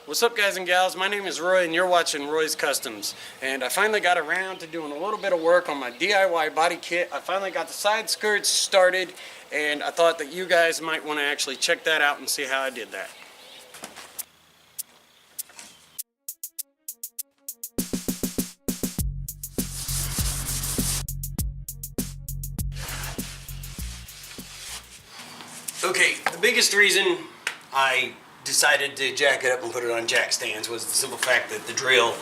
What's up, guys and gals? My name is Roy and you're watching Roy's Customs. And I finally got around to doing a little bit of work on my DIY body kit. I finally got the side skirts started and I thought that you guys might want to actually check that out and see how I did that. Okay, the biggest reason I decided to jack it up and put it on jack stands was the simple fact that the drill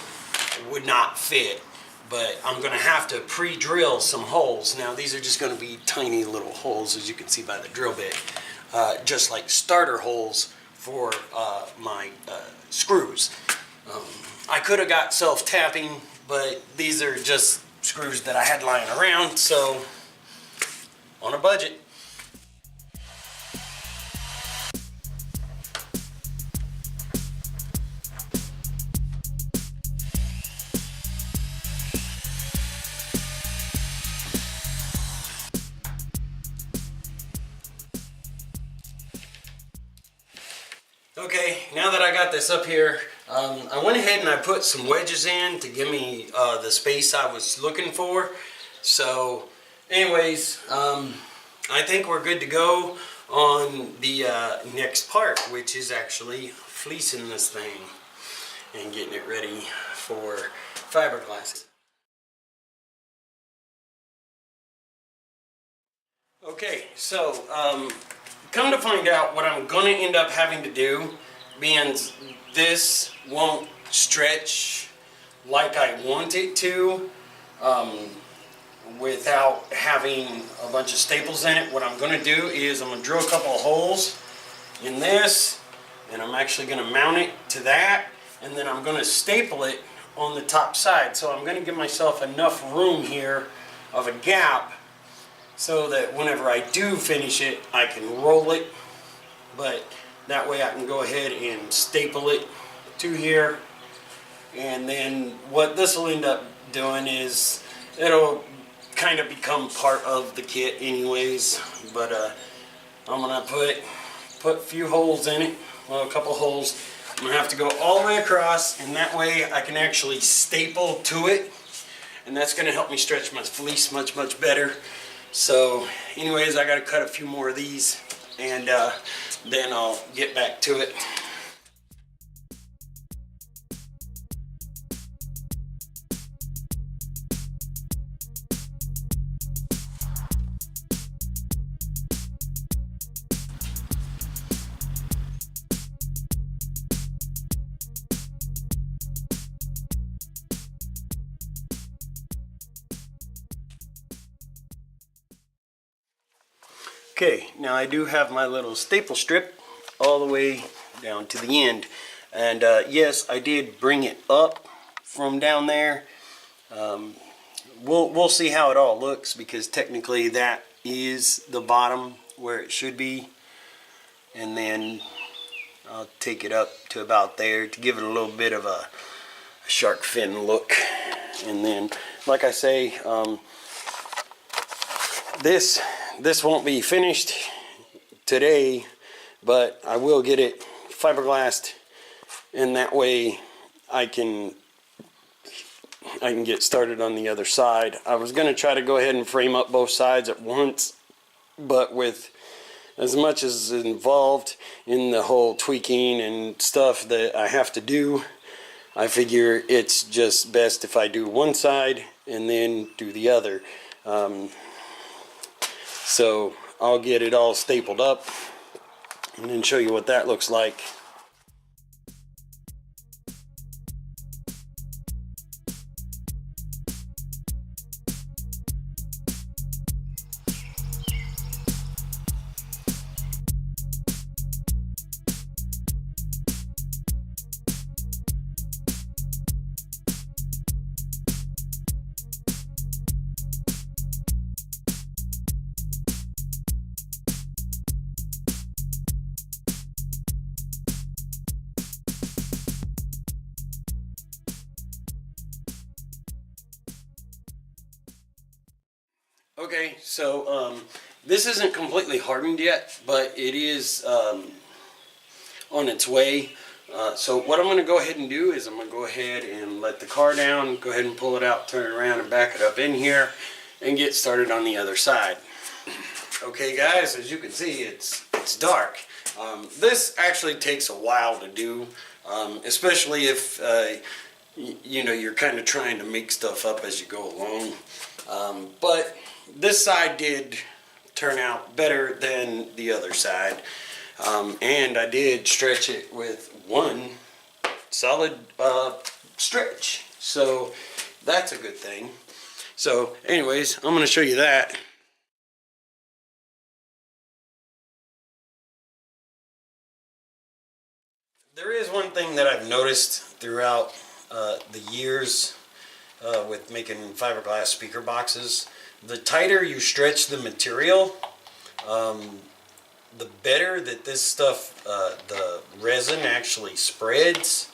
would not fit. But I'm going to have to pre-drill some holes. Now these are just going to be tiny little holes, as you can see by the drill bit, just like starter holes for my screws. I could have got self-tapping, but these are just screws that I had lying around, so on a budget. Okay, now that I got this up here, I went ahead and I put some wedges in to give me the space I was looking for. So anyways, I think we're good to go on the next part, which is actually fleecing this thing and getting it ready for fiberglass. Okay, so come to find out, what I'm going to end up having to do, being this won't stretch like I want it to without having a bunch of staples in it, what I'm going to do is I'm going to drill a couple of holes in this, and I'm actually going to mount it to that, and then I'm going to staple it on the top side. So I'm going to give myself enough room here of a gap so that whenever I do finish it, I can roll it, but that way I can go ahead and staple it to here. And then what this will end up doing is it'll kind of become part of the kit anyways, but I'm gonna put a few holes in it, well, a couple holes. I'm gonna have to go all the way across, and that way I can actually staple to it, and that's gonna help me stretch my fleece much better. So anyways, I gotta cut a few more of these, and then I'll get back to it. Okay, now I do have my little staple strip all the way down to the end, and yes, I did bring it up from down there. We'll see how it all looks, because technically that is the bottom where it should be, and then I'll take it up to about there to give it a little bit of a shark fin look. And then, like I say, this won't be finished today, but I will get it fiberglassed, and that way I can get started on the other side. I was going to try to go ahead and frame up both sides at once, but with as much as involved in the whole tweaking and stuff that I have to do, I figure it's just best if I do one side and then do the other. So I'll get it all stapled up and then show you what that looks like. Okay, so this isn't completely hardened yet, but it is on its way. So what I'm going to go ahead and do is I'm going to go ahead and let the car down, go ahead and pull it out, turn it around and back it up in here and get started on the other side. Okay guys, as you can see, it's dark. This actually takes a while to do, especially if you know, you're kind of trying to make stuff up as you go along. But this side did turn out better than the other side. And I did stretch it with one solid stretch. So that's a good thing. So anyways, I'm going to show you that. There is one thing that I've noticed throughout the years with making fiberglass speaker boxes. The tighter you stretch the material, the better that this stuff, the resin actually spreads,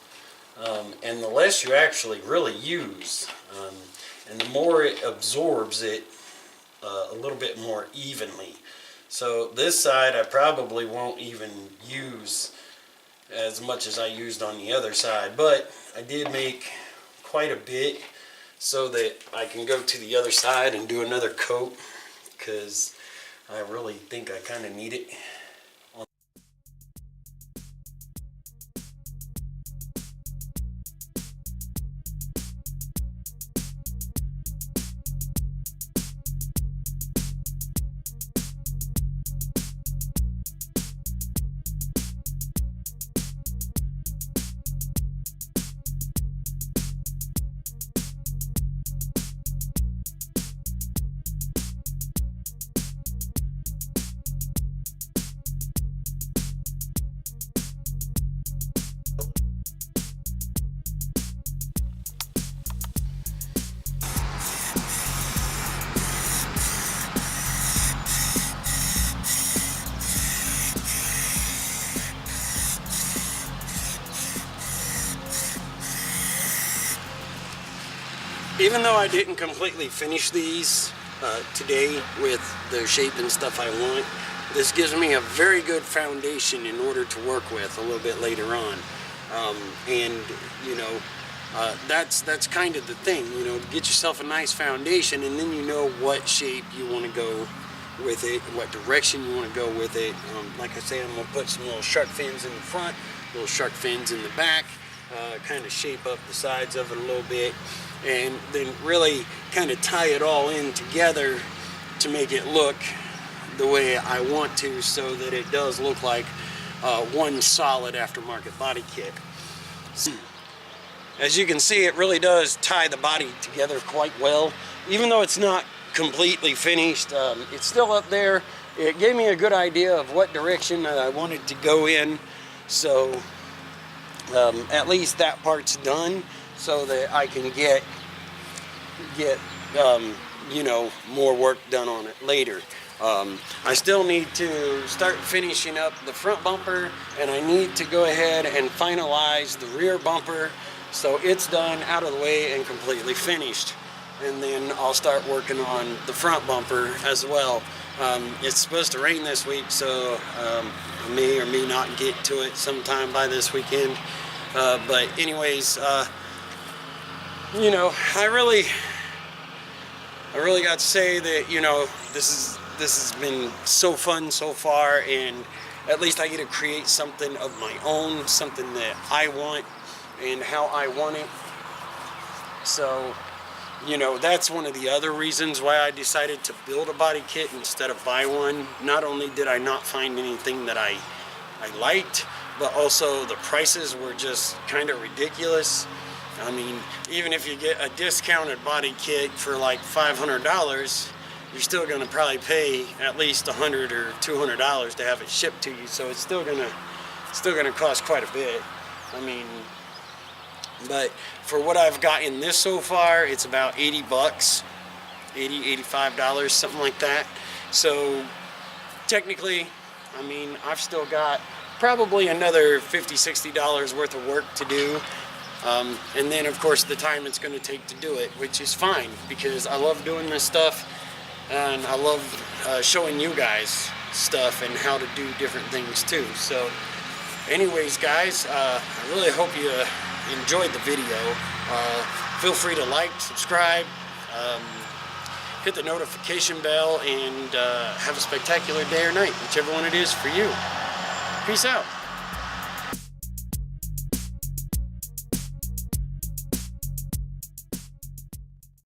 and the less you actually really use, and the more it absorbs it a little bit more evenly. So this side I probably won't even use as much as I used on the other side, but I did make quite a bit so that I can go to the other side and do another coat, because I really think I kind of need it. Even though I didn't completely finish these today with the shape and stuff I want, this gives me a very good foundation in order to work with a little bit later on. And you know, that's kind of the thing, you know, get yourself a nice foundation, and then you know what shape you want to go with it, what direction you want to go with it. Like I say, I'm going to put some little shark fins in the front, little shark fins in the back, kind of shape up the sides of it a little bit, and then really kind of tie it all in together to make it look the way I want to, so that it does look like one solid aftermarket body kit. As you can see, it really does tie the body together quite well. Even though it's not completely finished, it's still up there. It gave me a good idea of what direction I wanted to go in, so at least that part's done, so that I can get you know, more work done on it later. I still need to start finishing up the front bumper, and I need to go ahead and finalize the rear bumper so it's done, out of the way, and completely finished. And then I'll start working on the front bumper as well. It's supposed to rain this week, so I may or may not get to it sometime by this weekend. But anyways, you know, I really got to say that, you know, this has been so fun so far, and at least I get to create something of my own, something that I want and how I want it. So, you know, that's one of the other reasons why I decided to build a body kit instead of buy one. Not only did I not find anything that I liked, but also the prices were just kind of ridiculous. I mean, even if you get a discounted body kit for like $500, you're still going to probably pay at least $100 or $200 to have it shipped to you. So it's still gonna cost quite a bit. I mean, but for what I've gotten this so far, it's about 80 bucks, $85, something like that. So technically, I mean, I've still got probably another $50-$60 worth of work to do. And then of course the time it's going to take to do it, which is fine, because I love doing this stuff, and I love showing you guys stuff and how to do different things too. So Anyways, guys, I really hope you enjoyed the video. Feel free to like, subscribe, hit the notification bell, and have a spectacular day or night, whichever one it is for you. Peace out.